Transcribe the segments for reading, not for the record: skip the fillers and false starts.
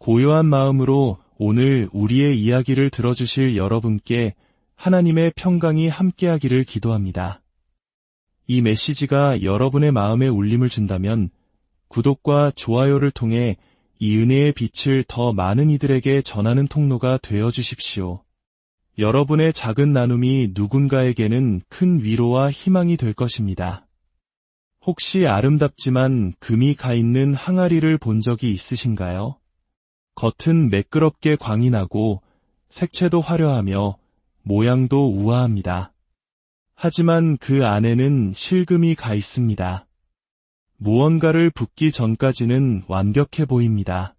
고요한 마음으로 오늘 우리의 이야기를 들어주실 여러분께 하나님의 평강이 함께하기를 기도합니다. 이 메시지가 여러분의 마음에 울림을 준다면 구독과 좋아요를 통해 이 은혜의 빛을 더 많은 이들에게 전하는 통로가 되어 주십시오. 여러분의 작은 나눔이 누군가에게는 큰 위로와 희망이 될 것입니다. 혹시 아름답지만 금이 가 있는 항아리를 본 적이 있으신가요? 겉은 매끄럽게 광이 나고 색채도 화려하며 모양도 우아합니다. 하지만 그 안에는 실금이 가 있습니다. 무언가를 붓기 전까지는 완벽해 보입니다.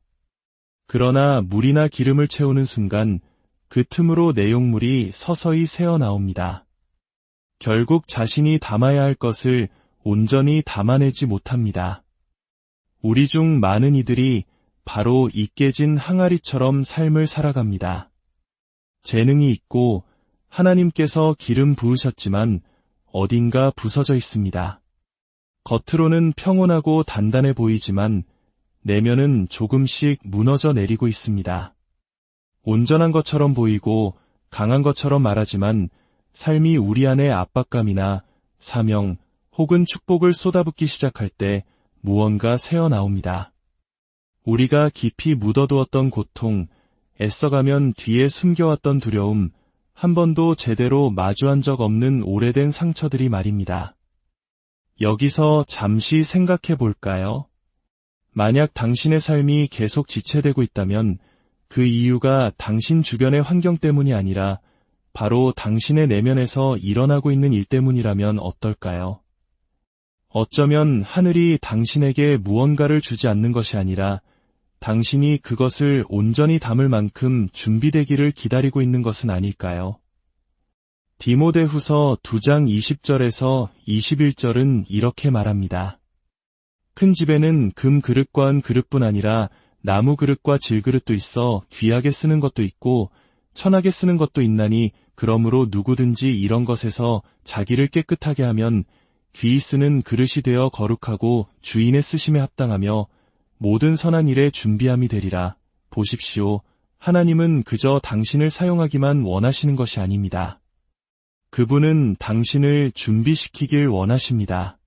그러나 물이나 기름을 채우는 순간 그 틈으로 내용물이 서서히 새어나옵니다. 결국 자신이 담아야 할 것을 온전히 담아내지 못합니다. 우리 중 많은 이들이 바로 이 깨진 항아리처럼 삶을 살아갑니다. 재능이 있고 하나님께서 기름 부으셨지만 어딘가 부서져 있습니다. 겉으로는 평온하고 단단해 보이지만 내면은 조금씩 무너져 내리고 있습니다. 온전한 것처럼 보이고 강한 것처럼 말하지만 삶이 우리 안에 압박감이나 사명 혹은 축복을 쏟아붓기 시작할 때 무언가 새어나옵니다. 우리가 깊이 묻어두었던 고통, 애써가면 뒤에 숨겨왔던 두려움, 한 번도 제대로 마주한 적 없는 오래된 상처들이 말입니다. 여기서 잠시 생각해 볼까요? 만약 당신의 삶이 계속 지체되고 있다면 그 이유가 당신 주변의 환경 때문이 아니라 바로 당신의 내면에서 일어나고 있는 일 때문이라면 어떨까요? 어쩌면 하늘이 당신에게 무언가를 주지 않는 것이 아니라 당신이 그것을 온전히 담을 만큼 준비되기를 기다리고 있는 것은 아닐까요? 디모데후서 2장 20절에서 21절은 이렇게 말합니다. 큰 집에는 금 그릇과 은 그릇뿐 아니라 나무 그릇과 질그릇도 있어 귀하게 쓰는 것도 있고 천하게 쓰는 것도 있나니 그러므로 누구든지 이런 것에서 자기를 깨끗하게 하면 귀히 쓰는 그릇이 되어 거룩하고 주인의 쓰심에 합당하며 모든 선한 일에 준비함이 되리라. 보십시오. 하나님은 그저 당신을 사용하기만 원하시는 것이 아닙니다. 그분은 당신을 준비시키길 원하십니다.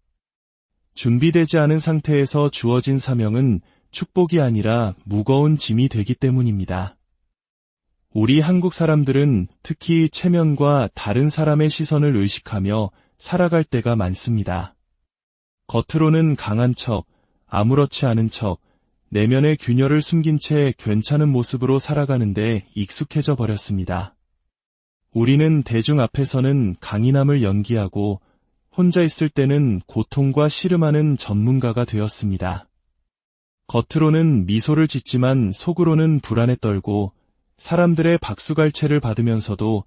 준비되지 않은 상태에서 주어진 사명은 축복이 아니라 무거운 짐이 되기 때문입니다. 우리 한국 사람들은 특히 체면과 다른 사람의 시선을 의식하며 살아갈 때가 많습니다. 겉으로는 강한 척, 아무렇지 않은 척, 내면의 균열을 숨긴 채 괜찮은 모습으로 살아가는데 익숙해져 버렸습니다. 우리는 대중 앞에서는 강인함을 연기하고 혼자 있을 때는 고통과 씨름하는 전문가가 되었습니다. 겉으로는 미소를 짓지만 속으로는 불안에 떨고 사람들의 박수갈채를 받으면서도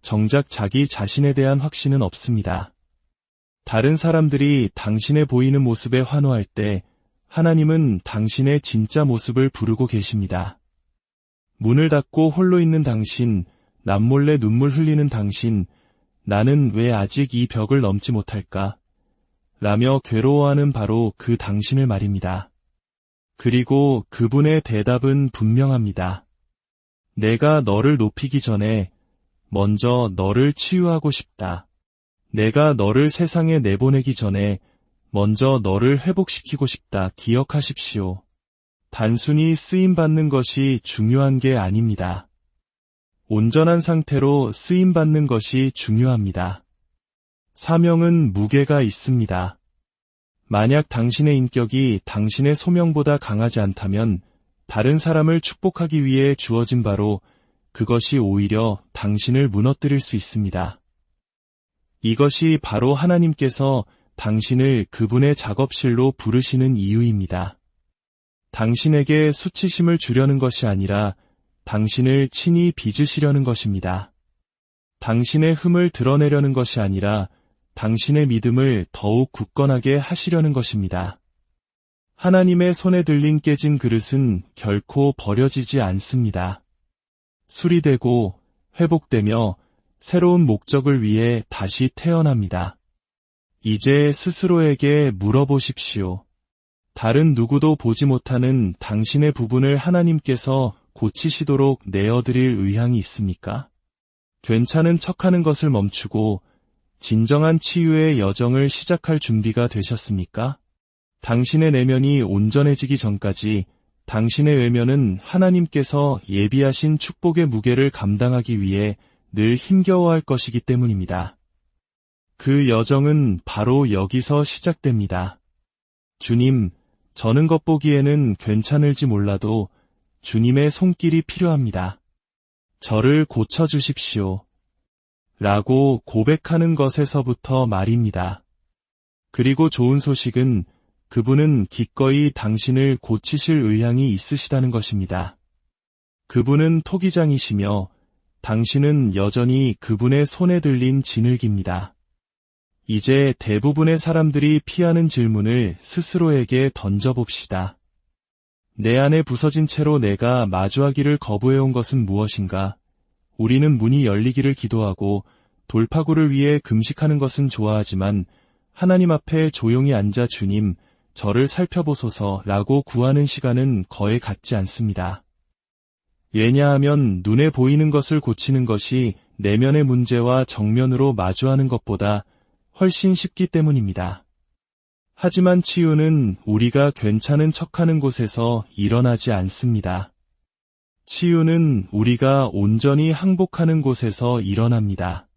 정작 자기 자신에 대한 확신은 없습니다. 다른 사람들이 당신의 보이는 모습에 환호할 때 하나님은 당신의 진짜 모습을 부르고 계십니다. 문을 닫고 홀로 있는 당신, 남몰래 눈물 흘리는 당신, 나는 왜 아직 이 벽을 넘지 못할까? 라며 괴로워하는 바로 그 당신을 말입니다. 그리고 그분의 대답은 분명합니다. 내가 너를 높이기 전에 먼저 너를 치유하고 싶다. 내가 너를 세상에 내보내기 전에 먼저 너를 회복시키고 싶다. 기억하십시오. 단순히 쓰임받는 것이 중요한 게 아닙니다. 온전한 상태로 쓰임받는 것이 중요합니다. 사명은 무게가 있습니다. 만약 당신의 인격이 당신의 소명보다 강하지 않다면 다른 사람을 축복하기 위해 주어진 바로 그것이 오히려 당신을 무너뜨릴 수 있습니다. 이것이 바로 하나님께서 당신을 그분의 작업실로 부르시는 이유입니다. 당신에게 수치심을 주려는 것이 아니라 당신을 친히 빚으시려는 것입니다. 당신의 흠을 드러내려는 것이 아니라 당신의 믿음을 더욱 굳건하게 하시려는 것입니다. 하나님의 손에 들린 깨진 그릇은 결코 버려지지 않습니다. 수리되고 회복되며 새로운 목적을 위해 다시 태어납니다. 이제 스스로에게 물어보십시오. 다른 누구도 보지 못하는 당신의 부분을 하나님께서 고치시도록 내어드릴 의향이 있습니까? 괜찮은 척하는 것을 멈추고 진정한 치유의 여정을 시작할 준비가 되셨습니까? 당신의 내면이 온전해지기 전까지 당신의 외면은 하나님께서 예비하신 축복의 무게를 감당하기 위해 늘 힘겨워할 것이기 때문입니다. 그 여정은 바로 여기서 시작됩니다. 주님, 저는 겉보기에는 괜찮을지 몰라도 주님의 손길이 필요합니다. 저를 고쳐주십시오. 라고 고백하는 것에서부터 말입니다. 그리고 좋은 소식은 그분은 기꺼이 당신을 고치실 의향이 있으시다는 것입니다. 그분은 토기장이시며 당신은 여전히 그분의 손에 들린 진흙입니다. 이제 대부분의 사람들이 피하는 질문을 스스로에게 던져봅시다. 내 안에 부서진 채로 내가 마주하기를 거부해온 것은 무엇인가? 우리는 문이 열리기를 기도하고 돌파구를 위해 금식하는 것은 좋아하지만 하나님 앞에 조용히 앉아 주님, 저를 살펴보소서라고 구하는 시간은 거의 갖지 않습니다. 왜냐하면 눈에 보이는 것을 고치는 것이 내면의 문제와 정면으로 마주하는 것보다 훨씬 쉽기 때문입니다. 하지만 치유는 우리가 괜찮은 척하는 곳에서 일어나지 않습니다. 치유는 우리가 온전히 항복하는 곳에서 일어납니다.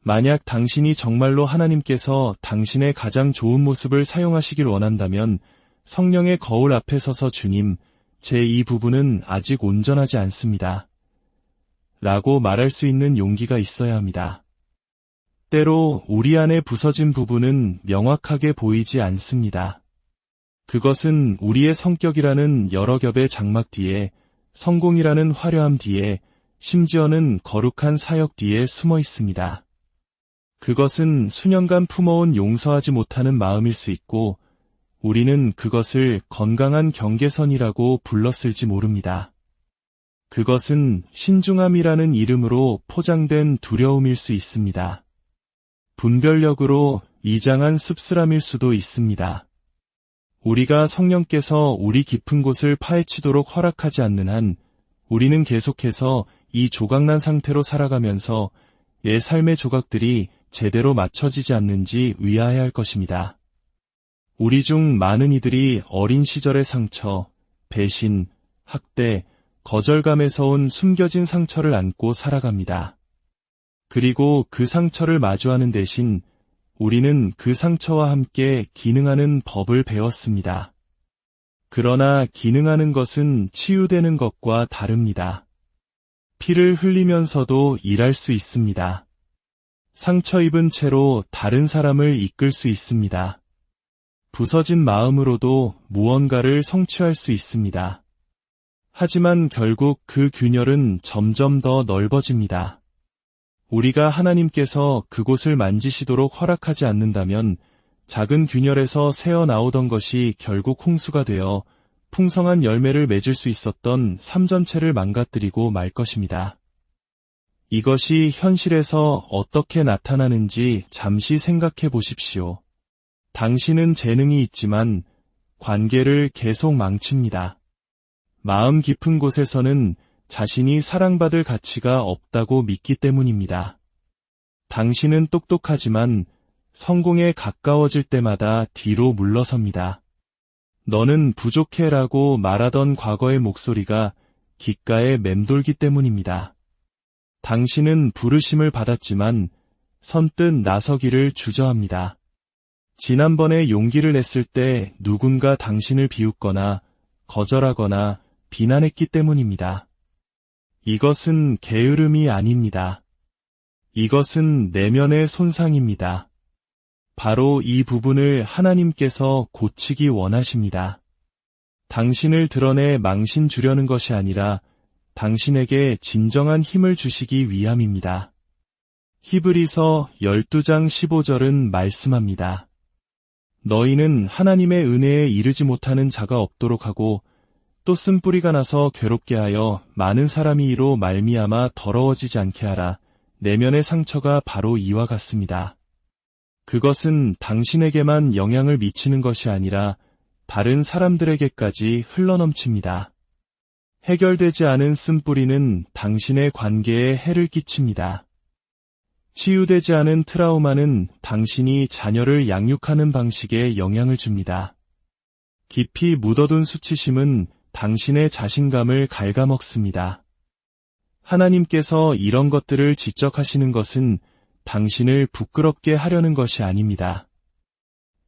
만약 당신이 정말로 하나님께서 당신의 가장 좋은 모습을 사용하시길 원한다면 성령의 거울 앞에 서서 주님, 제 이 부분은 아직 온전하지 않습니다. 라고 말할 수 있는 용기가 있어야 합니다. 때로 우리 안에 부서진 부분은 명확하게 보이지 않습니다. 그것은 우리의 성격이라는 여러 겹의 장막 뒤에, 성공이라는 화려함 뒤에, 심지어는 거룩한 사역 뒤에 숨어 있습니다. 그것은 수년간 품어온 용서하지 못하는 마음일 수 있고, 우리는 그것을 건강한 경계선이라고 불렀을지 모릅니다. 그것은 신중함이라는 이름으로 포장된 두려움일 수 있습니다. 분별력으로 이장한 씁쓸함일 수도 있습니다. 우리가 성령께서 우리 깊은 곳을 파헤치도록 허락하지 않는 한, 우리는 계속해서 이 조각난 상태로 살아가면서 옛 삶의 조각들이 제대로 맞춰지지 않는지 의아해야 할 것입니다. 우리 중 많은 이들이 어린 시절의 상처, 배신, 학대, 거절감에서 온 숨겨진 상처를 안고 살아갑니다. 그리고 그 상처를 마주하는 대신 우리는 그 상처와 함께 기능하는 법을 배웠습니다. 그러나 기능하는 것은 치유되는 것과 다릅니다. 피를 흘리면서도 일할 수 있습니다. 상처 입은 채로 다른 사람을 이끌 수 있습니다. 부서진 마음으로도 무언가를 성취할 수 있습니다. 하지만 결국 그 균열은 점점 더 넓어집니다. 우리가 하나님께서 그곳을 만지시도록 허락하지 않는다면 작은 균열에서 새어나오던 것이 결국 홍수가 되어 풍성한 열매를 맺을 수 있었던 삶 전체를 망가뜨리고 말 것입니다. 이것이 현실에서 어떻게 나타나는지 잠시 생각해 보십시오. 당신은 재능이 있지만 관계를 계속 망칩니다. 마음 깊은 곳에서는 자신이 사랑받을 가치가 없다고 믿기 때문입니다. 당신은 똑똑하지만 성공에 가까워질 때마다 뒤로 물러섭니다. 너는 부족해라고 말하던 과거의 목소리가 귓가에 맴돌기 때문입니다. 당신은 부르심을 받았지만 선뜻 나서기를 주저합니다. 지난번에 용기를 냈을 때 누군가 당신을 비웃거나 거절하거나 비난했기 때문입니다. 이것은 게으름이 아닙니다. 이것은 내면의 손상입니다. 바로 이 부분을 하나님께서 고치기 원하십니다. 당신을 드러내 망신 주려는 것이 아니라 당신에게 진정한 힘을 주시기 위함입니다. 히브리서 12장 15절은 말씀합니다. 너희는 하나님의 은혜에 이르지 못하는 자가 없도록 하고 또 쓴뿌리가 나서 괴롭게 하여 많은 사람이 이로 말미암아 더러워지지 않게 하라. 내면의 상처가 바로 이와 같습니다. 그것은 당신에게만 영향을 미치는 것이 아니라 다른 사람들에게까지 흘러넘칩니다. 해결되지 않은 쓴뿌리는 당신의 관계에 해를 끼칩니다. 치유되지 않은 트라우마는 당신이 자녀를 양육하는 방식에 영향을 줍니다. 깊이 묻어둔 수치심은 당신의 자신감을 갉아먹습니다. 하나님께서 이런 것들을 지적하시는 것은 당신을 부끄럽게 하려는 것이 아닙니다.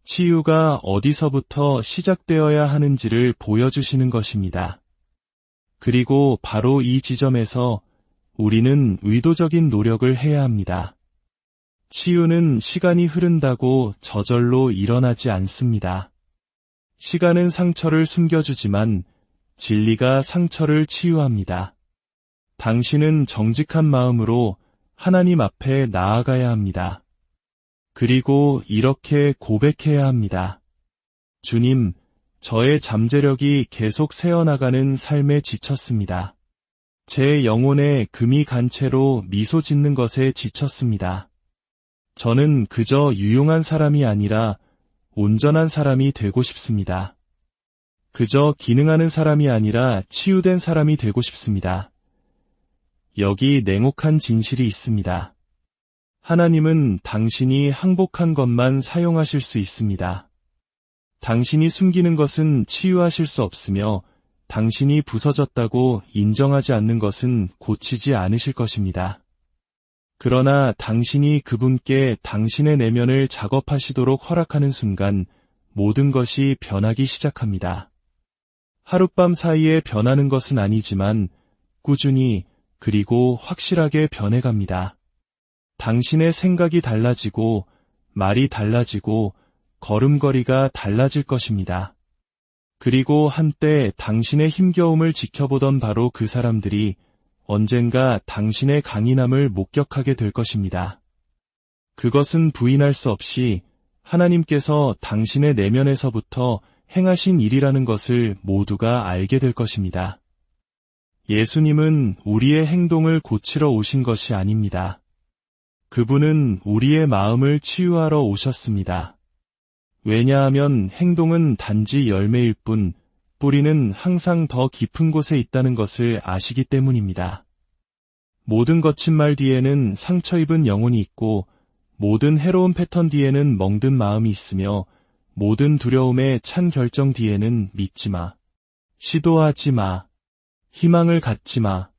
치유가 어디서부터 시작되어야 하는지를 보여주시는 것입니다. 그리고 바로 이 지점에서 우리는 의도적인 노력을 해야 합니다. 치유는 시간이 흐른다고 저절로 일어나지 않습니다. 시간은 상처를 숨겨주지만 진리가 상처를 치유합니다. 당신은 정직한 마음으로 하나님 앞에 나아가야 합니다. 그리고 이렇게 고백해야 합니다. 주님, 저의 잠재력이 계속 새어나가는 삶에 지쳤습니다. 제 영혼에 금이 간 채로 미소 짓는 것에 지쳤습니다. 저는 그저 유용한 사람이 아니라 온전한 사람이 되고 싶습니다. 그저 기능하는 사람이 아니라 치유된 사람이 되고 싶습니다. 여기 냉혹한 진실이 있습니다. 하나님은 당신이 항복한 것만 사용하실 수 있습니다. 당신이 숨기는 것은 치유하실 수 없으며 당신이 부서졌다고 인정하지 않는 것은 고치지 않으실 것입니다. 그러나 당신이 그분께 당신의 내면을 작업하시도록 허락하는 순간 모든 것이 변하기 시작합니다. 하룻밤 사이에 변하는 것은 아니지만 꾸준히 그리고 확실하게 변해갑니다. 당신의 생각이 달라지고 말이 달라지고 걸음걸이가 달라질 것입니다. 그리고 한때 당신의 힘겨움을 지켜보던 바로 그 사람들이 언젠가 당신의 강인함을 목격하게 될 것입니다. 그것은 부인할 수 없이 하나님께서 당신의 내면에서부터 행하신 일이라는 것을 모두가 알게 될 것입니다. 예수님은 우리의 행동을 고치러 오신 것이 아닙니다. 그분은 우리의 마음을 치유하러 오셨습니다. 왜냐하면 행동은 단지 열매일 뿐 뿌리는 항상 더 깊은 곳에 있다는 것을 아시기 때문입니다. 모든 거친 말 뒤에는 상처 입은 영혼이 있고 모든 해로운 패턴 뒤에는 멍든 마음이 있으며 모든 두려움의 찬 결정 뒤에는 믿지 마, 시도하지 마, 희망을 갖지 마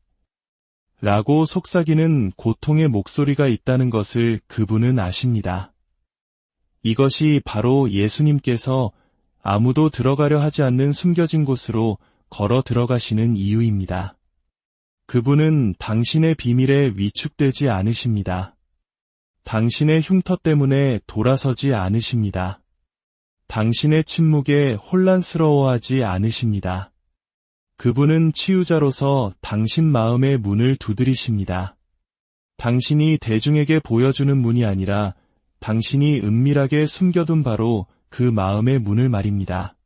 라고 속삭이는 고통의 목소리가 있다는 것을 그분은 아십니다. 이것이 바로 예수님께서 아무도 들어가려 하지 않는 숨겨진 곳으로 걸어 들어가시는 이유입니다. 그분은 당신의 비밀에 위축되지 않으십니다. 당신의 흉터 때문에 돌아서지 않으십니다. 당신의 침묵에 혼란스러워하지 않으십니다. 그분은 치유자로서 당신 마음의 문을 두드리십니다. 당신이 대중에게 보여주는 문이 아니라 당신이 은밀하게 숨겨둔 바로 그 마음의 문을 말입니다.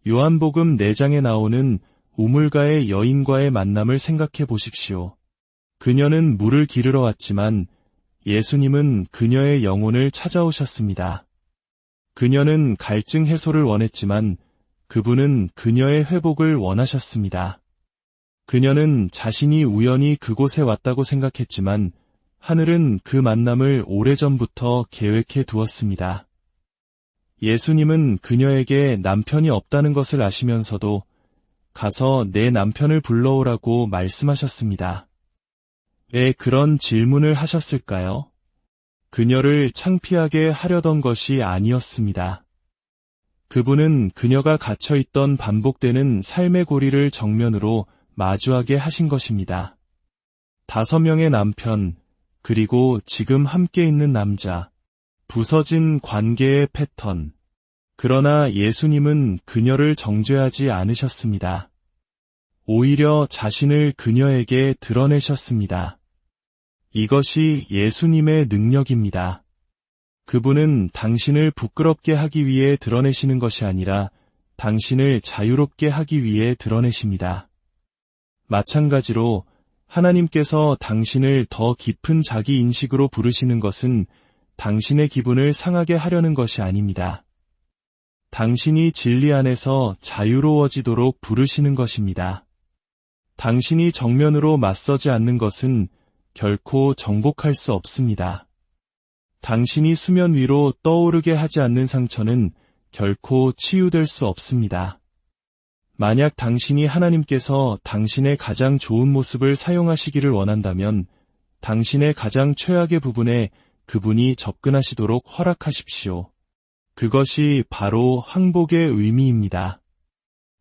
요한복음 4장에 나오는 우물가의 여인과의 만남을 생각해 보십시오. 그녀는 물을 기르러 왔지만 예수님은 그녀의 영혼을 찾아오셨습니다. 그녀는 갈증 해소를 원했지만 그분은 그녀의 회복을 원하셨습니다. 그녀는 자신이 우연히 그곳에 왔다고 생각했지만 하늘은 그 만남을 오래전부터 계획해 두었습니다. 예수님은 그녀에게 남편이 없다는 것을 아시면서도 가서 내 남편을 불러오라고 말씀하셨습니다. 왜 그런 질문을 하셨을까요? 그녀를 창피하게 하려던 것이 아니었습니다. 그분은 그녀가 갇혀있던 반복되는 삶의 고리를 정면으로 마주하게 하신 것입니다. 5명의 남편, 그리고 지금 함께 있는 남자, 부서진 관계의 패턴. 그러나 예수님은 그녀를 정죄하지 않으셨습니다. 오히려 자신을 그녀에게 드러내셨습니다. 이것이 예수님의 능력입니다. 그분은 당신을 부끄럽게 하기 위해 드러내시는 것이 아니라 당신을 자유롭게 하기 위해 드러내십니다. 마찬가지로 하나님께서 당신을 더 깊은 자기 인식으로 부르시는 것은 당신의 기분을 상하게 하려는 것이 아닙니다. 당신이 진리 안에서 자유로워지도록 부르시는 것입니다. 당신이 정면으로 맞서지 않는 것은 결코 정복할 수 없습니다. 당신이 수면 위로 떠오르게 하지 않는 상처는 결코 치유될 수 없습니다. 만약 당신이 하나님께서 당신의 가장 좋은 모습을 사용하시기를 원한다면 당신의 가장 최악의 부분에 그분이 접근하시도록 허락하십시오. 그것이 바로 항복의 의미입니다.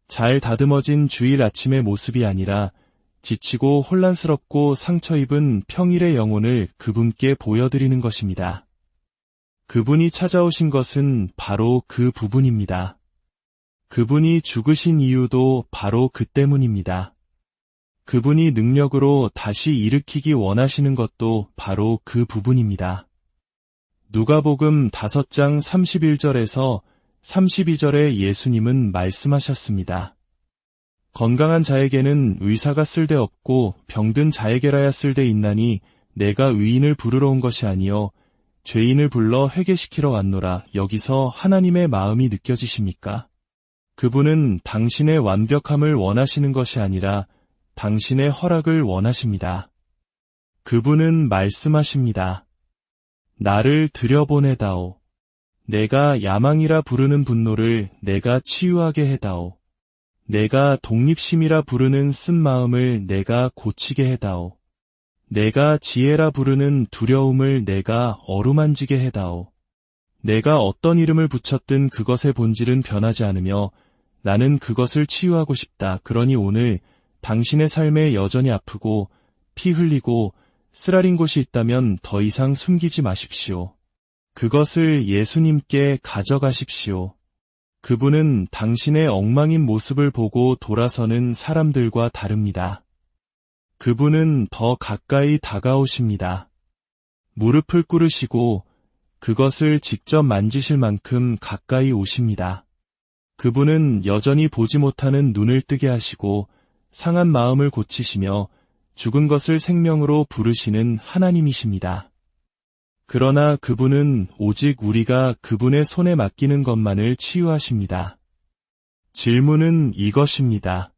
잘 다듬어진 주일 아침의 모습이 아니라 지치고 혼란스럽고 상처 입은 평일의 영혼을 그분께 보여드리는 것입니다. 그분이 찾아오신 것은 바로 그 부분입니다. 그분이 죽으신 이유도 바로 그 때문입니다. 그분이 능력으로 다시 일으키기 원하시는 것도 바로 그 부분입니다. 누가복음 5장 31절에서 32절에 예수님은 말씀하셨습니다. 건강한 자에게는 의사가 쓸데없고 병든 자에게라야 쓸데있나니 내가 의인을 부르러 온 것이 아니요 죄인을 불러 회개시키러 왔노라. 여기서 하나님의 마음이 느껴지십니까? 그분은 당신의 완벽함을 원하시는 것이 아니라 당신의 허락을 원하십니다. 그분은 말씀하십니다. 나를 들여보내다오. 내가 야망이라 부르는 분노를 내가 치유하게 해다오. 내가 독립심이라 부르는 쓴마음을 내가 고치게 해다오. 내가 지혜라 부르는 두려움을 내가 어루만지게 해다오. 내가 어떤 이름을 붙였든 그것의 본질은 변하지 않으며 나는 그것을 치유하고 싶다. 그러니 오늘 당신의 삶에 여전히 아프고 피 흘리고 쓰라린 곳이 있다면 더 이상 숨기지 마십시오. 그것을 예수님께 가져가십시오. 그분은 당신의 엉망인 모습을 보고 돌아서는 사람들과 다릅니다. 그분은 더 가까이 다가오십니다. 무릎을 꿇으시고 그것을 직접 만지실 만큼 가까이 오십니다. 그분은 여전히 보지 못하는 눈을 뜨게 하시고 상한 마음을 고치시며 죽은 것을 생명으로 부르시는 하나님이십니다. 그러나 그분은 오직 우리가 그분의 손에 맡기는 것만을 치유하십니다. 질문은 이것입니다.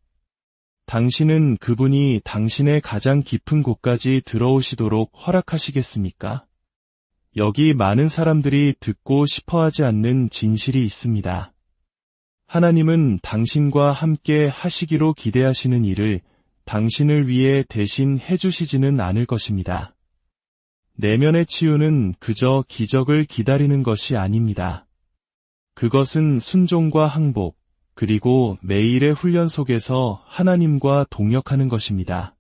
당신은 그분이 당신의 가장 깊은 곳까지 들어오시도록 허락하시겠습니까? 여기 많은 사람들이 듣고 싶어하지 않는 진실이 있습니다. 하나님은 당신과 함께 하시기로 기대하시는 일을 당신을 위해 대신 해주시지는 않을 것입니다. 내면의 치유는 그저 기적을 기다리는 것이 아닙니다. 그것은 순종과 항복, 그리고 매일의 훈련 속에서 하나님과 동역하는 것입니다.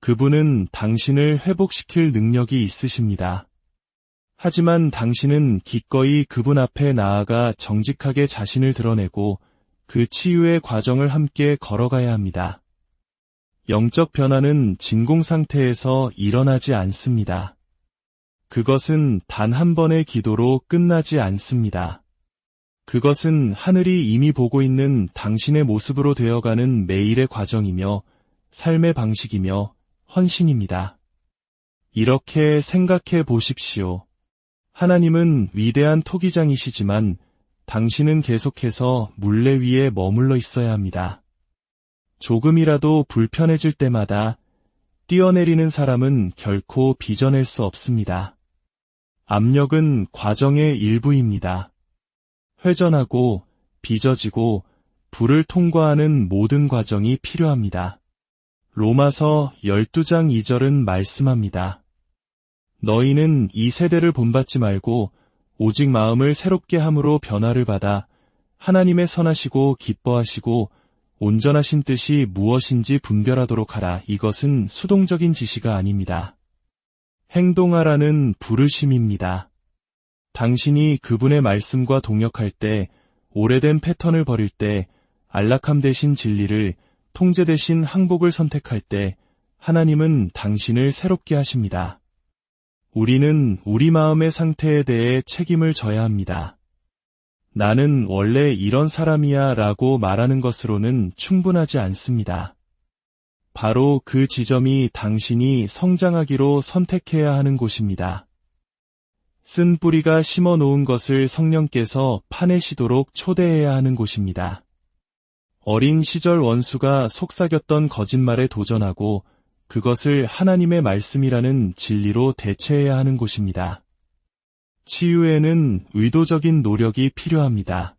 그분은 당신을 회복시킬 능력이 있으십니다. 하지만 당신은 기꺼이 그분 앞에 나아가 정직하게 자신을 드러내고 그 치유의 과정을 함께 걸어가야 합니다. 영적 변화는 진공 상태에서 일어나지 않습니다. 그것은 단 한 번의 기도로 끝나지 않습니다. 그것은 하늘이 이미 보고 있는 당신의 모습으로 되어가는 매일의 과정이며 삶의 방식이며 헌신입니다. 이렇게 생각해 보십시오. 하나님은 위대한 토기장이시지만 당신은 계속해서 물레 위에 머물러 있어야 합니다. 조금이라도 불편해질 때마다 뛰어내리는 사람은 결코 빚어낼 수 없습니다. 압력은 과정의 일부입니다. 회전하고 빚어지고 불을 통과하는 모든 과정이 필요합니다. 로마서 12장 2절은 말씀합니다. 너희는 이 세대를 본받지 말고 오직 마음을 새롭게 함으로 변화를 받아 하나님의 선하시고 기뻐하시고 온전하신 뜻이 무엇인지 분별하도록 하라. 이것은 수동적인 지시가 아닙니다. 행동하라는 부르심입니다. 당신이 그분의 말씀과 동역할 때, 오래된 패턴을 버릴 때, 안락함 대신 진리를, 통제 대신 항복을 선택할 때, 하나님은 당신을 새롭게 하십니다. 우리는 우리 마음의 상태에 대해 책임을 져야 합니다. 나는 원래 이런 사람이야 라고 말하는 것으로는 충분하지 않습니다. 바로 그 지점이 당신이 성장하기로 선택해야 하는 곳입니다. 쓴 뿌리가 심어 놓은 것을 성령께서 파내시도록 초대해야 하는 곳입니다. 어린 시절 원수가 속삭였던 거짓말에 도전하고 그것을 하나님의 말씀이라는 진리로 대체해야 하는 곳입니다. 치유에는 의도적인 노력이 필요합니다.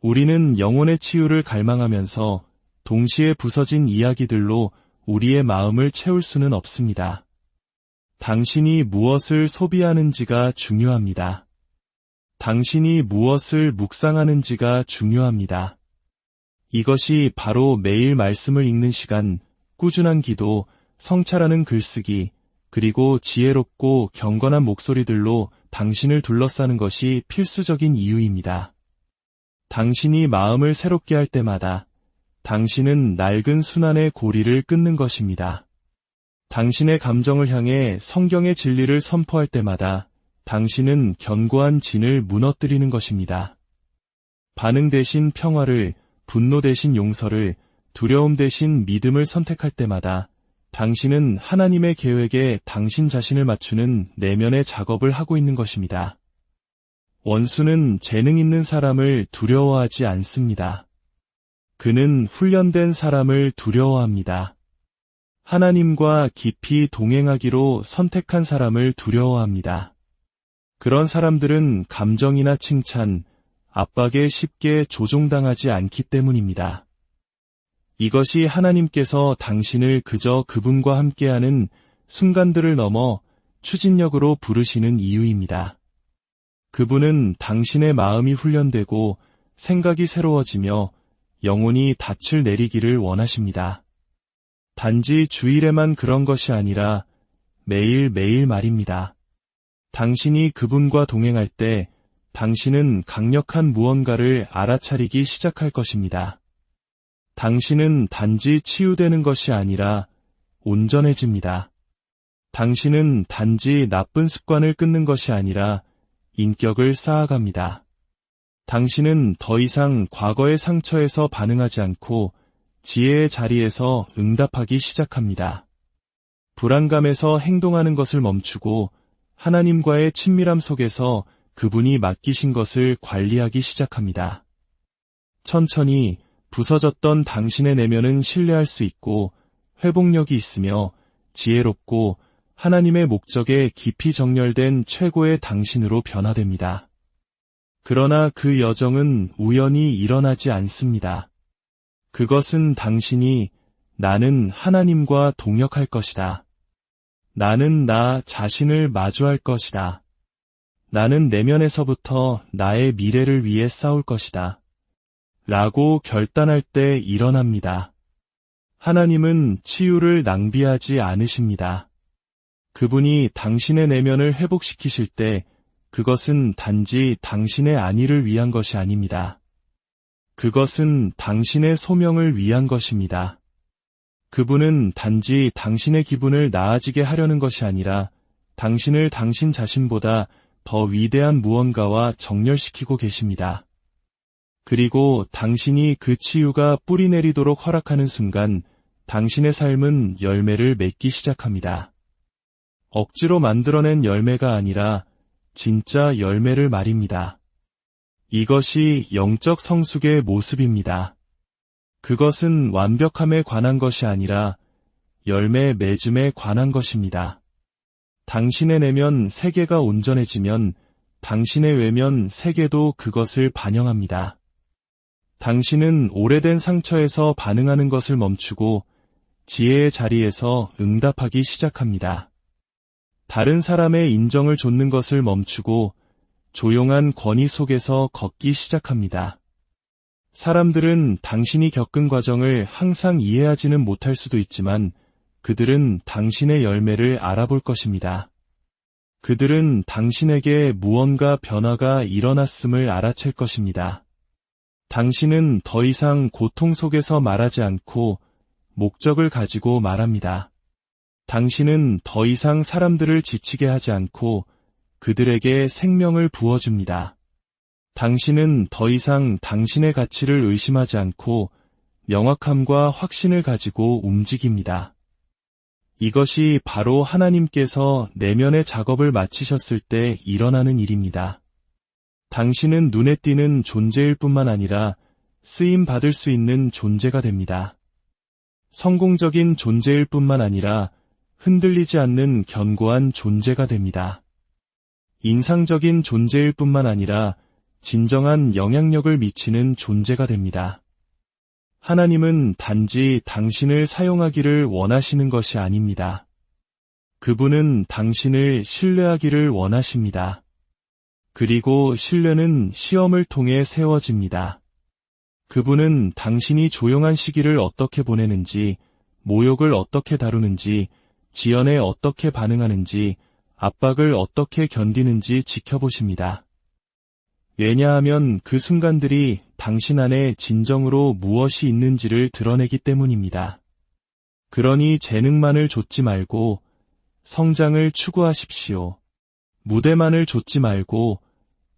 우리는 영혼의 치유를 갈망하면서 동시에 부서진 이야기들로 우리의 마음을 채울 수는 없습니다. 당신이 무엇을 소비하는지가 중요합니다. 당신이 무엇을 묵상하는지가 중요합니다. 이것이 바로 매일 말씀을 읽는 시간, 꾸준한 기도, 성찰하는 글쓰기, 그리고 지혜롭고 경건한 목소리들로 당신을 둘러싸는 것이 필수적인 이유입니다. 당신이 마음을 새롭게 할 때마다 당신은 낡은 순환의 고리를 끊는 것입니다. 당신의 감정을 향해 성경의 진리를 선포할 때마다 당신은 견고한 진을 무너뜨리는 것입니다. 반응 대신 평화를, 분노 대신 용서를, 두려움 대신 믿음을 선택할 때마다 당신은 하나님의 계획에 당신 자신을 맞추는 내면의 작업을 하고 있는 것입니다. 원수는 재능 있는 사람을 두려워하지 않습니다. 그는 훈련된 사람을 두려워합니다. 하나님과 깊이 동행하기로 선택한 사람을 두려워합니다. 그런 사람들은 감정이나 칭찬, 압박에 쉽게 조종당하지 않기 때문입니다. 이것이 하나님께서 당신을 그저 그분과 함께하는 순간들을 넘어 추진력으로 부르시는 이유입니다. 그분은 당신의 마음이 훈련되고 생각이 새로워지며 영혼이 닻을 내리기를 원하십니다. 단지 주일에만 그런 것이 아니라 매일매일 말입니다. 당신이 그분과 동행할 때 당신은 강력한 무언가를 알아차리기 시작할 것입니다. 당신은 단지 치유되는 것이 아니라 온전해집니다. 당신은 단지 나쁜 습관을 끊는 것이 아니라 인격을 쌓아갑니다. 당신은 더 이상 과거의 상처에서 반응하지 않고 지혜의 자리에서 응답하기 시작합니다. 불안감에서 행동하는 것을 멈추고 하나님과의 친밀함 속에서 그분이 맡기신 것을 관리하기 시작합니다. 천천히 부서졌던 당신의 내면은 신뢰할 수 있고 회복력이 있으며 지혜롭고 하나님의 목적에 깊이 정렬된 최고의 당신으로 변화됩니다. 그러나 그 여정은 우연히 일어나지 않습니다. 그것은 당신이 나는 하나님과 동역할 것이다. 나는 나 자신을 마주할 것이다. 나는 내면에서부터 나의 미래를 위해 싸울 것이다. 라고 결단할 때 일어납니다. 하나님은 치유를 낭비하지 않으십니다. 그분이 당신의 내면을 회복시키실 때 그것은 단지 당신의 안위를 위한 것이 아닙니다. 그것은 당신의 소명을 위한 것입니다. 그분은 단지 당신의 기분을 나아지게 하려는 것이 아니라 당신을 당신 자신보다 더 위대한 무언가와 정렬시키고 계십니다. 그리고 당신이 그 치유가 뿌리내리도록 허락하는 순간 당신의 삶은 열매를 맺기 시작합니다. 억지로 만들어낸 열매가 아니라 진짜 열매를 말입니다. 이것이 영적 성숙의 모습입니다. 그것은 완벽함에 관한 것이 아니라 열매 맺음에 관한 것입니다. 당신의 내면 세계가 온전해지면 당신의 외면 세계도 그것을 반영합니다. 당신은 오래된 상처에서 반응하는 것을 멈추고 지혜의 자리에서 응답하기 시작합니다. 다른 사람의 인정을 좇는 것을 멈추고 조용한 권위 속에서 걷기 시작합니다. 사람들은 당신이 겪은 과정을 항상 이해하지는 못할 수도 있지만 그들은 당신의 열매를 알아볼 것입니다. 그들은 당신에게 무언가 변화가 일어났음을 알아챌 것입니다. 당신은 더 이상 고통 속에서 말하지 않고 목적을 가지고 말합니다. 당신은 더 이상 사람들을 지치게 하지 않고 그들에게 생명을 부어줍니다. 당신은 더 이상 당신의 가치를 의심하지 않고 명확함과 확신을 가지고 움직입니다. 이것이 바로 하나님께서 내면의 작업을 마치셨을 때 일어나는 일입니다. 당신은 눈에 띄는 존재일 뿐만 아니라 쓰임 받을 수 있는 존재가 됩니다. 성공적인 존재일 뿐만 아니라 흔들리지 않는 견고한 존재가 됩니다. 인상적인 존재일 뿐만 아니라 진정한 영향력을 미치는 존재가 됩니다. 하나님은 단지 당신을 사용하기를 원하시는 것이 아닙니다. 그분은 당신을 신뢰하기를 원하십니다. 그리고 신뢰는 시험을 통해 세워집니다. 그분은 당신이 조용한 시기를 어떻게 보내는지, 모욕을 어떻게 다루는지, 지연에 어떻게 반응하는지, 압박을 어떻게 견디는지 지켜보십니다. 왜냐하면 그 순간들이 당신 안에 진정으로 무엇이 있는지를 드러내기 때문입니다. 그러니 재능만을 좇지 말고 성장을 추구하십시오. 무대만을 좇지 말고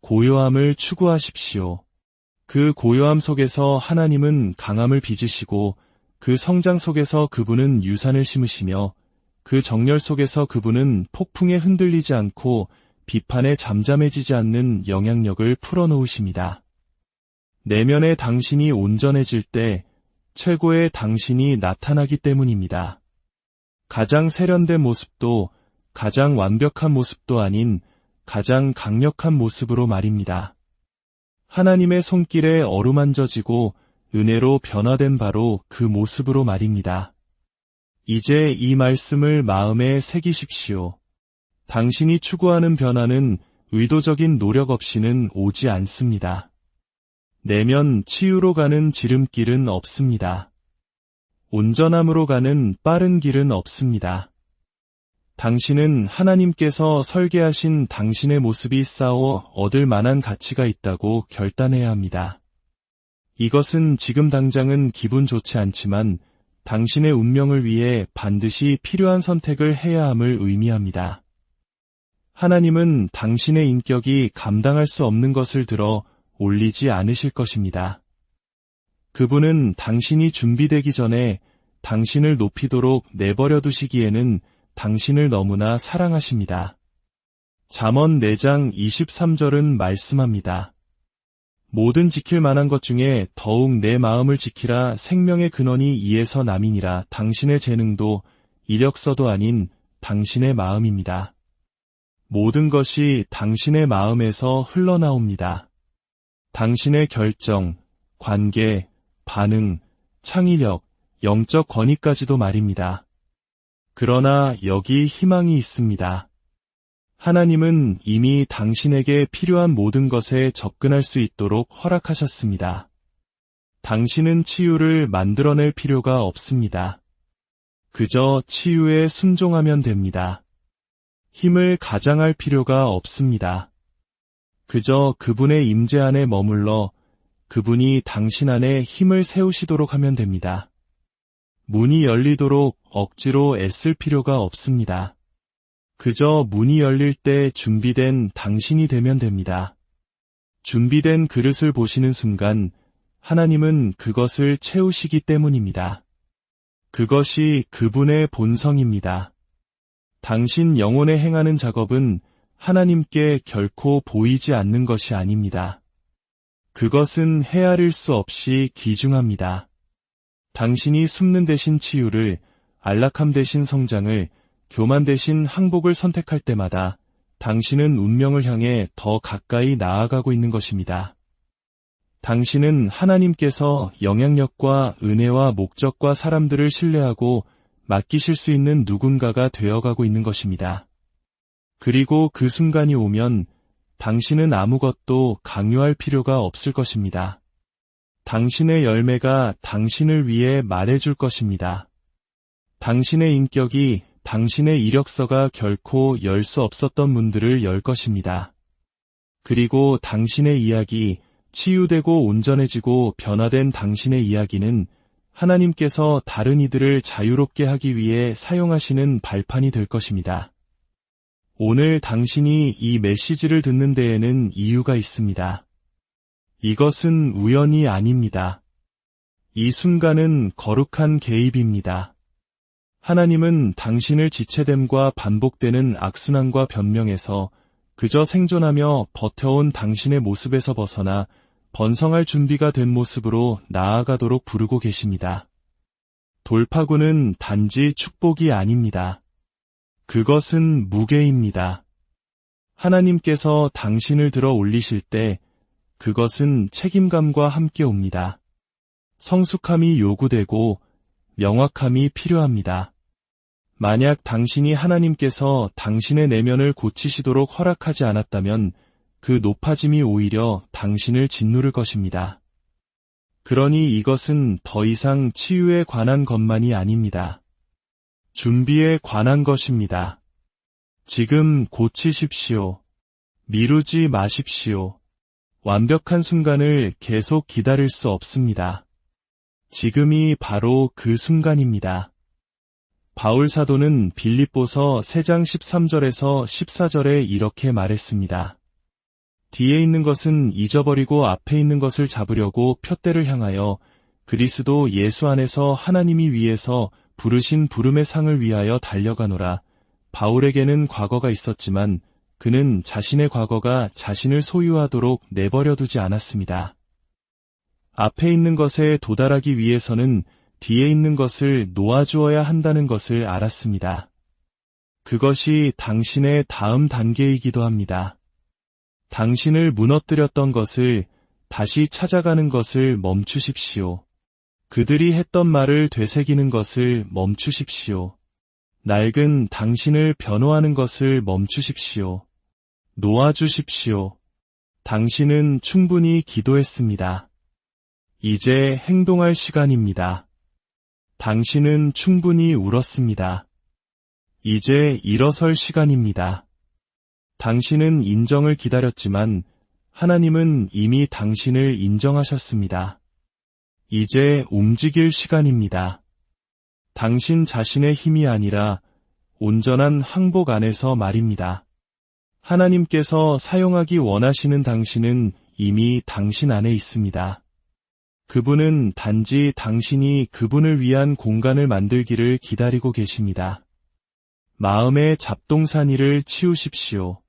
고요함을 추구하십시오. 그 고요함 속에서 하나님은 강함을 빚으시고 그 성장 속에서 그분은 유산을 심으시며 그 정열 속에서 그분은 폭풍에 흔들리지 않고 비판에 잠잠해지지 않는 영향력을 풀어놓으십니다. 내면의 당신이 온전해질 때 최고의 당신이 나타나기 때문입니다. 가장 세련된 모습도 가장 완벽한 모습도 아닌 가장 강력한 모습으로 말입니다. 하나님의 손길에 어루만져지고 은혜로 변화된 바로 그 모습으로 말입니다. 이제 이 말씀을 마음에 새기십시오. 당신이 추구하는 변화는 의도적인 노력 없이는 오지 않습니다. 내면 치유로 가는 지름길은 없습니다. 온전함으로 가는 빠른 길은 없습니다. 당신은 하나님께서 설계하신 당신의 모습이 쌓어 얻을 만한 가치가 있다고 결단해야 합니다. 이것은 지금 당장은 기분 좋지 않지만 당신의 운명을 위해 반드시 필요한 선택을 해야 함을 의미합니다. 하나님은 당신의 인격이 감당할 수 없는 것을 들어 올리지 않으실 것입니다. 그분은 당신이 준비되기 전에 당신을 높이도록 내버려 두시기에는 당신을 너무나 사랑하십니다. 잠언 4장 23절은 말씀합니다. 모든 지킬 만한 것 중에 더욱 내 마음을 지키라. 생명의 근원이 이에서 남이니라. 당신의 재능도 이력서도 아닌 당신의 마음입니다. 모든 것이 당신의 마음에서 흘러나옵니다. 당신의 결정, 관계, 반응, 창의력, 영적 권위까지도 말입니다. 그러나 여기 희망이 있습니다. 하나님은 이미 당신에게 필요한 모든 것에 접근할 수 있도록 허락하셨습니다. 당신은 치유를 만들어낼 필요가 없습니다. 그저 치유에 순종하면 됩니다. 힘을 가장할 필요가 없습니다. 그저 그분의 임재 안에 머물러 그분이 당신 안에 힘을 세우시도록 하면 됩니다. 문이 열리도록 억지로 애쓸 필요가 없습니다. 그저 문이 열릴 때 준비된 당신이 되면 됩니다. 준비된 그릇을 보시는 순간 하나님은 그것을 채우시기 때문입니다. 그것이 그분의 본성입니다. 당신 영혼에 행하는 작업은 하나님께 결코 보이지 않는 것이 아닙니다. 그것은 헤아릴 수 없이 귀중합니다. 당신이 숨는 대신 치유를, 안락함 대신 성장을, 교만 대신 항복을 선택할 때마다 당신은 운명을 향해 더 가까이 나아가고 있는 것입니다. 당신은 하나님께서 영향력과 은혜와 목적과 사람들을 신뢰하고 맡기실 수 있는 누군가가 되어가고 있는 것입니다. 그리고 그 순간이 오면 당신은 아무것도 강요할 필요가 없을 것입니다. 당신의 열매가 당신을 위해 말해줄 것입니다. 당신의 인격이 당신의 이력서가 결코 열 수 없었던 문들을 열 것입니다. 그리고 당신의 이야기, 치유되고 온전해지고 변화된 당신의 이야기는 하나님께서 다른 이들을 자유롭게 하기 위해 사용하시는 발판이 될 것입니다. 오늘 당신이 이 메시지를 듣는 데에는 이유가 있습니다. 이것은 우연이 아닙니다. 이 순간은 거룩한 개입입니다. 하나님은 당신을 지체됨과 반복되는 악순환과 변명에서 그저 생존하며 버텨온 당신의 모습에서 벗어나 번성할 준비가 된 모습으로 나아가도록 부르고 계십니다. 돌파구는 단지 축복이 아닙니다. 그것은 무게입니다. 하나님께서 당신을 들어 올리실 때 그것은 책임감과 함께 옵니다. 성숙함이 요구되고 명확함이 필요합니다. 만약 당신이 하나님께서 당신의 내면을 고치시도록 허락하지 않았다면 그 높아짐이 오히려 당신을 짓누를 것입니다. 그러니 이것은 더 이상 치유에 관한 것만이 아닙니다. 준비에 관한 것입니다. 지금 고치십시오. 미루지 마십시오. 완벽한 순간을 계속 기다릴 수 없습니다. 지금이 바로 그 순간입니다. 바울 사도는 빌립보서 3장 13절에서 14절에 이렇게 말했습니다. 뒤에 있는 것은 잊어버리고 앞에 있는 것을 잡으려고 푯대를 향하여 그리스도 예수 안에서 하나님이 위에서 부르신 부름의 상을 위하여 달려가노라. 바울에게는 과거가 있었지만 그는 자신의 과거가 자신을 소유하도록 내버려 두지 않았습니다. 앞에 있는 것에 도달하기 위해서는 뒤에 있는 것을 놓아주어야 한다는 것을 알았습니다. 그것이 당신의 다음 단계이기도 합니다. 당신을 무너뜨렸던 것을 다시 찾아가는 것을 멈추십시오. 그들이 했던 말을 되새기는 것을 멈추십시오. 낡은 당신을 변호하는 것을 멈추십시오. 놓아주십시오. 당신은 충분히 기도했습니다. 이제 행동할 시간입니다. 당신은 충분히 울었습니다. 이제 일어설 시간입니다. 당신은 인정을 기다렸지만 하나님은 이미 당신을 인정하셨습니다. 이제 움직일 시간입니다. 당신 자신의 힘이 아니라 온전한 항복 안에서 말입니다. 하나님께서 사용하기 원하시는 당신은 이미 당신 안에 있습니다. 그분은 단지 당신이 그분을 위한 공간을 만들기를 기다리고 계십니다. 마음의 잡동사니를 치우십시오.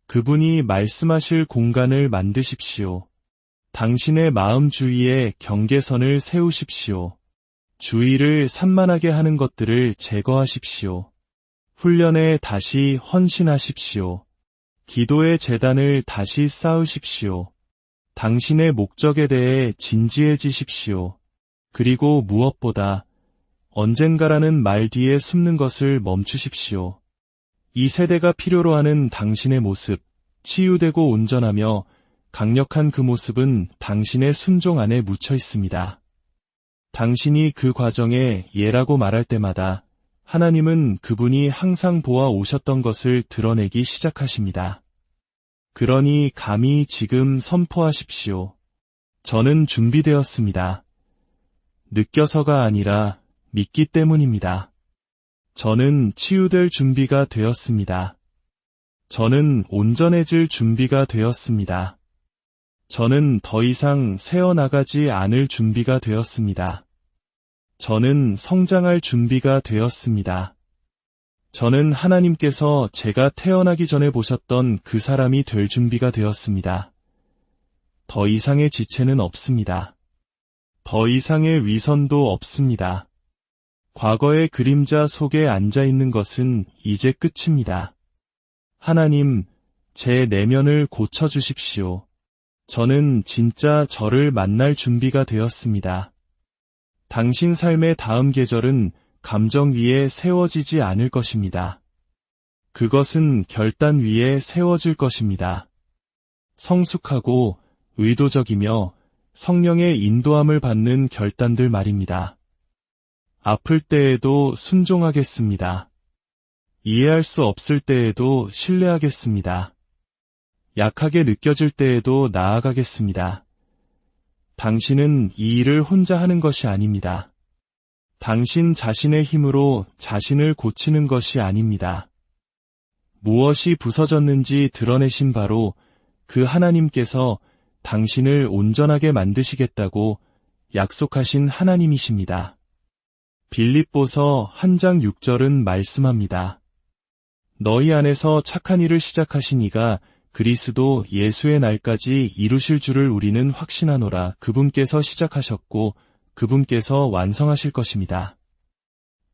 그분이 말씀하실 공간을 만드십시오. 당신의 마음 주위에 경계선을 세우십시오. 주의를 산만하게 하는 것들을 제거하십시오. 훈련에 다시 헌신하십시오. 기도의 재단을 다시 쌓으십시오. 당신의 목적에 대해 진지해지십시오. 그리고 무엇보다 언젠가라는 말 뒤에 숨는 것을 멈추십시오. 이 세대가 필요로 하는 당신의 모습, 치유되고 온전하며 강력한 그 모습은 당신의 순종 안에 묻혀 있습니다. 당신이 그 과정에 예라고 말할 때마다 하나님은 그분이 항상 보아 오셨던 것을 드러내기 시작하십니다. 그러니 감히 지금 선포하십시오. 저는 준비되었습니다. 느껴서가 아니라 믿기 때문입니다. 저는 치유될 준비가 되었습니다. 저는 온전해질 준비가 되었습니다. 저는 더 이상 새어나가지 않을 준비가 되었습니다. 저는 성장할 준비가 되었습니다. 저는 하나님께서 제가 태어나기 전에 보셨던 그 사람이 될 준비가 되었습니다. 더 이상의 지체는 없습니다. 더 이상의 위선도 없습니다. 과거의 그림자 속에 앉아있는 것은 이제 끝입니다. 하나님, 제 내면을 고쳐주십시오. 저는 진짜 저를 만날 준비가 되었습니다. 당신 삶의 다음 계절은 감정 위에 세워지지 않을 것입니다. 그것은 결단 위에 세워질 것입니다. 성숙하고 의도적이며 성령의 인도함을 받는 결단들 말입니다. 아플 때에도 순종하겠습니다. 이해할 수 없을 때에도 신뢰하겠습니다. 약하게 느껴질 때에도 나아가겠습니다. 당신은 이 일을 혼자 하는 것이 아닙니다. 당신 자신의 힘으로 자신을 고치는 것이 아닙니다. 무엇이 부서졌는지 드러내신 바로 그 하나님께서 당신을 온전하게 만드시겠다고 약속하신 하나님이십니다. 빌립보서 1장 6절은 말씀합니다. 너희 안에서 착한 일을 시작하신 이가 그리스도 예수의 날까지 이루실 줄을 우리는 확신하노라. 그분께서 시작하셨고 그분께서 완성하실 것입니다.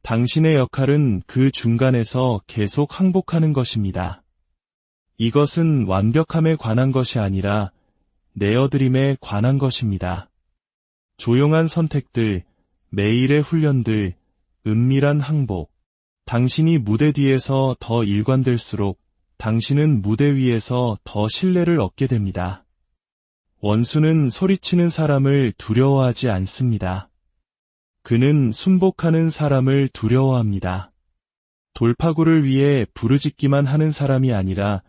당신의 역할은 그 중간에서 계속 항복하는 것입니다. 이것은 완벽함에 관한 것이 아니라 내어드림에 관한 것입니다. 조용한 선택들, 매일의 훈련들, 은밀한 항복. 당신이 무대 뒤에서 더 일관될수록 당신은 무대 위에서 더 신뢰를 얻게 됩니다. 원수는 소리치는 사람을 두려워하지 않습니다. 그는 순복하는 사람을 두려워합니다. 돌파구를 위해 부르짖기만 하는 사람이 아니라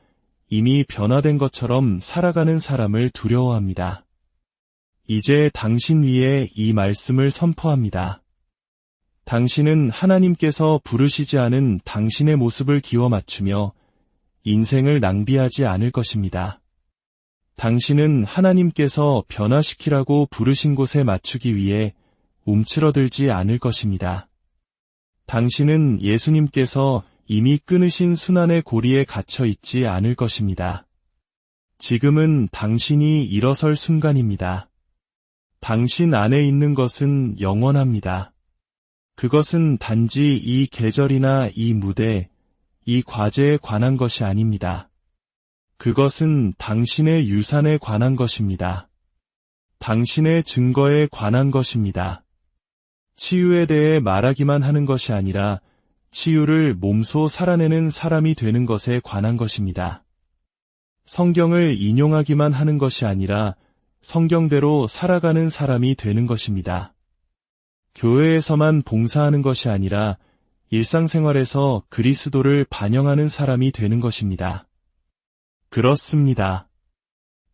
이미 변화된 것처럼 살아가는 사람을 두려워합니다. 이제 당신 위에 이 말씀을 선포합니다. 당신은 하나님께서 부르시지 않은 당신의 모습을 기워 맞추며 인생을 낭비하지 않을 것입니다. 당신은 하나님께서 변화시키라고 부르신 곳에 맞추기 위해 움츠러들지 않을 것입니다. 당신은 예수님께서 이미 끊으신 순환의 고리에 갇혀 있지 않을 것입니다. 지금은 당신이 일어설 순간입니다. 당신 안에 있는 것은 영원합니다. 그것은 단지 이 계절이나 이 무대, 이 과제에 관한 것이 아닙니다. 그것은 당신의 유산에 관한 것입니다. 당신의 증거에 관한 것입니다. 치유에 대해 말하기만 하는 것이 아니라 치유를 몸소 살아내는 사람이 되는 것에 관한 것입니다. 성경을 인용하기만 하는 것이 아니라 성경대로 살아가는 사람이 되는 것입니다. 교회에서만 봉사하는 것이 아니라 일상생활에서 그리스도를 반영하는 사람이 되는 것입니다. 그렇습니다.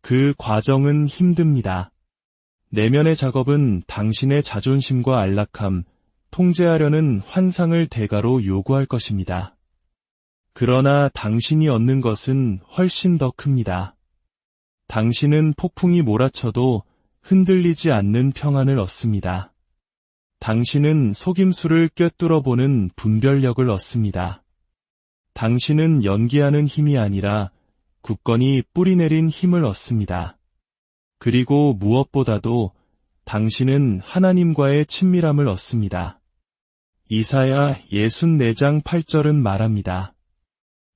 그 과정은 힘듭니다. 내면의 작업은 당신의 자존심과 안락함, 통제하려는 환상을 대가로 요구할 것입니다. 그러나 당신이 얻는 것은 훨씬 더 큽니다. 당신은 폭풍이 몰아쳐도 흔들리지 않는 평안을 얻습니다. 당신은 속임수를 꿰뚫어보는 분별력을 얻습니다. 당신은 연기하는 힘이 아니라 굳건히 뿌리내린 힘을 얻습니다. 그리고 무엇보다도 당신은 하나님과의 친밀함을 얻습니다. 이사야 64장 8절은 말합니다.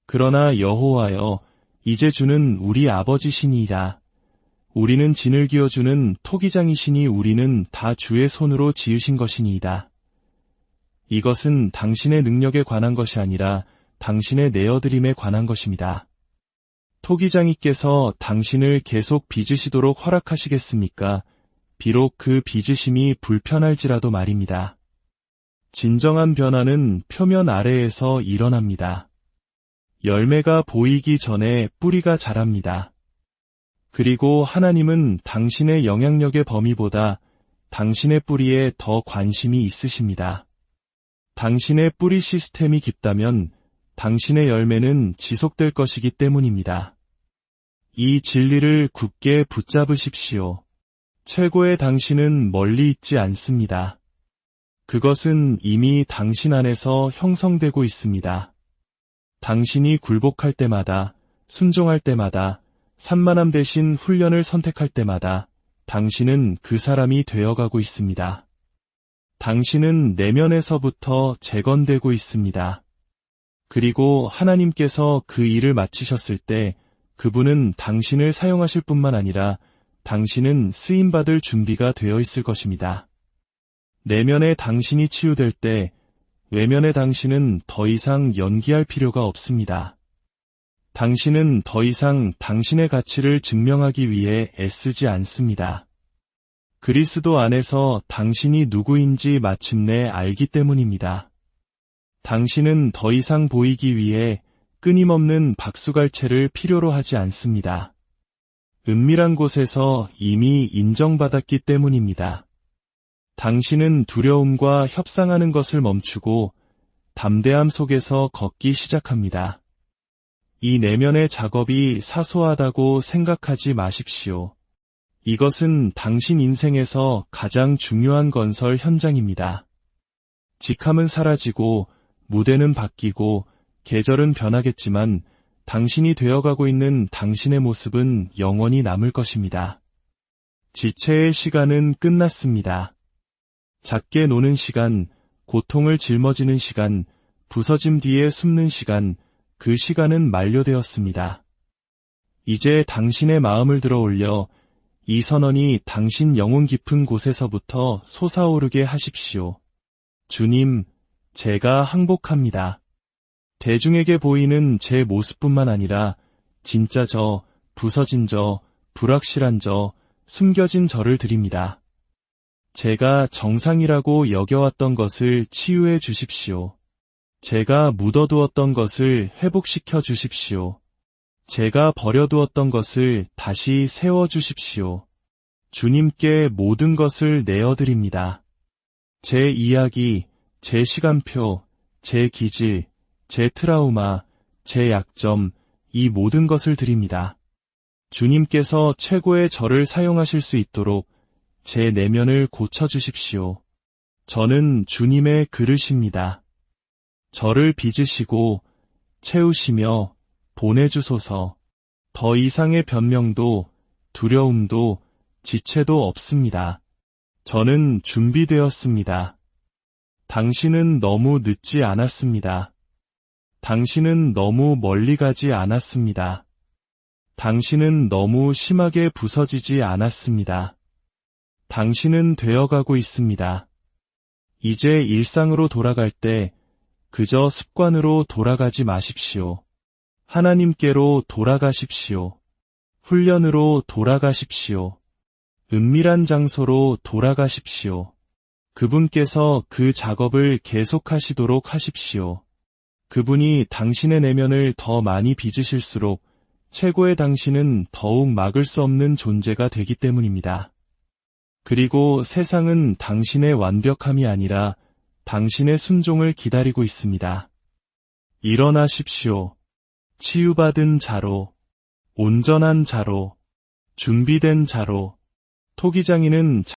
그러나 여호와여, 이제 주는 우리 아버지시니이다. 우리는 진을 기어주는 토기장이시니 우리는 다 주의 손으로 지으신 것이니이다. 이것은 당신의 능력에 관한 것이 아니라 당신의 내어드림에 관한 것입니다. 토기장이께서 당신을 계속 빚으시도록 허락하시겠습니까? 비록 그 빚으심이 불편할지라도 말입니다. 진정한 변화는 표면 아래에서 일어납니다. 열매가 보이기 전에 뿌리가 자랍니다. 그리고 하나님은 당신의 영향력의 범위보다 당신의 뿌리에 더 관심이 있으십니다. 당신의 뿌리 시스템이 깊다면 당신의 열매는 지속될 것이기 때문입니다. 이 진리를 굳게 붙잡으십시오. 최고의 당신은 멀리 있지 않습니다. 그것은 이미 당신 안에서 형성되고 있습니다. 당신이 굴복할 때마다, 순종할 때마다, 산만함 대신 훈련을 선택할 때마다 당신은 그 사람이 되어가고 있습니다. 당신은 내면에서부터 재건되고 있습니다. 그리고 하나님께서 그 일을 마치셨을 때 그분은 당신을 사용하실 뿐만 아니라 당신은 쓰임받을 준비가 되어 있을 것입니다. 내면의 당신이 치유될 때 외면의 당신은 더 이상 연기할 필요가 없습니다. 당신은 더 이상 당신의 가치를 증명하기 위해 애쓰지 않습니다. 그리스도 안에서 당신이 누구인지 마침내 알기 때문입니다. 당신은 더 이상 보이기 위해 끊임없는 박수갈채를 필요로 하지 않습니다. 은밀한 곳에서 이미 인정받았기 때문입니다. 당신은 두려움과 협상하는 것을 멈추고 담대함 속에서 걷기 시작합니다. 이 내면의 작업이 사소하다고 생각하지 마십시오. 이것은 당신 인생에서 가장 중요한 건설 현장입니다. 직함은 사라지고 무대는 바뀌고 계절은 변하겠지만 당신이 되어가고 있는 당신의 모습은 영원히 남을 것입니다. 지체의 시간은 끝났습니다. 작게 노는 시간, 고통을 짊어지는 시간, 부서짐 뒤에 숨는 시간, 그 시간은 만료되었습니다. 이제 당신의 마음을 들어 올려 이 선언이 당신 영혼 깊은 곳에서부터 솟아오르게 하십시오. 주님, 제가 항복합니다. 대중에게 보이는 제 모습뿐만 아니라 진짜 저, 부서진 저, 불확실한 저, 숨겨진 저를 드립니다. 제가 정상이라고 여겨왔던 것을 치유해 주십시오. 제가 묻어두었던 것을 회복시켜 주십시오. 제가 버려두었던 것을 다시 세워주십시오. 주님께 모든 것을 내어드립니다. 제 이야기, 제 시간표, 제 기질, 제 트라우마, 제 약점, 이 모든 것을 드립니다. 주님께서 최고의 저를 사용하실 수 있도록 제 내면을 고쳐주십시오. 저는 주님의 그릇입니다. 저를 빚으시고 채우시며 보내주소서. 더 이상의 변명도 두려움도 지체도 없습니다. 저는 준비되었습니다. 당신은 너무 늦지 않았습니다. 당신은 너무 멀리 가지 않았습니다. 당신은 너무 심하게 부서지지 않았습니다. 당신은 되어가고 있습니다. 이제 일상으로 돌아갈 때 그저 습관으로 돌아가지 마십시오. 하나님께로 돌아가십시오. 훈련으로 돌아가십시오. 은밀한 장소로 돌아가십시오. 그분께서 그 작업을 계속하시도록 하십시오. 그분이 당신의 내면을 더 많이 빚으실수록 최고의 당신은 더욱 막을 수 없는 존재가 되기 때문입니다. 그리고 세상은 당신의 완벽함이 아니라 당신의 순종을 기다리고 있습니다. 일어나십시오. 치유받은 자로, 온전한 자로, 준비된 자로. 토기장이는